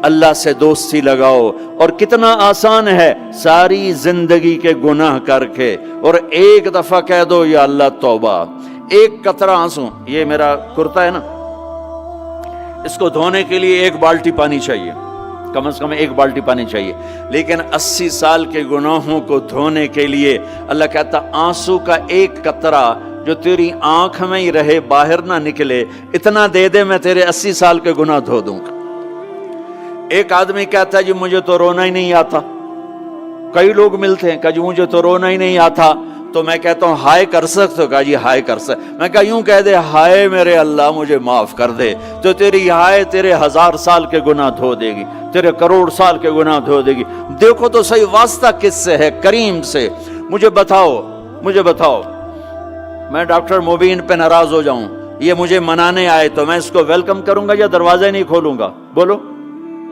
اللہ سے دوستی لگاؤ. اور کتنا آسان ہے ساری زندگی کے گناہ کر کے اور ایک دفعہ کہہ دو یا اللہ توبہ. ایک قطرہ آنسو، یہ میرا کرتا ہے نا، اس کو دھونے کے لیے 1 بالٹی پانی چاہیے، کم از کم 1 بالٹی پانی چاہیے. لیکن 80 سال کے گناہوں کو دھونے کے لیے اللہ کہتا آنسو کا 1 قطرہ جو تیری آنکھ میں ہی رہے، باہر نہ نکلے، اتنا دے دے میں تیرے 80 سال کے گناہ دھو دوں گا. ایک آدمی کہتا ہے جی مجھے تو رونا ہی نہیں آتا. کئی لوگ ملتے ہیں کہ جی مجھے تو رونا ہی نہیں آتا. تو میں کہتا ہوں ہائے کر سکتے ہو؟ کہا جی ہائے کر سکتے. میں کہا یوں کہہ دے ہائے میرے اللہ مجھے معاف کر دے، تو تیری ہائے تیرے 1000 سال کے گناہ دھو دے گی، تیرے کروڑ سال کے گناہ دھو دے گی. دیکھو تو صحیح واسطہ کس سے ہے؟ کریم سے. مجھے بتاؤ میں ڈاکٹر مبین پہ ناراض ہو جاؤں، یہ مجھے منانے آئے تو میں اس کو ویلکم کروں گا یا دروازہ نہیں کھولوں گا؟ بولو.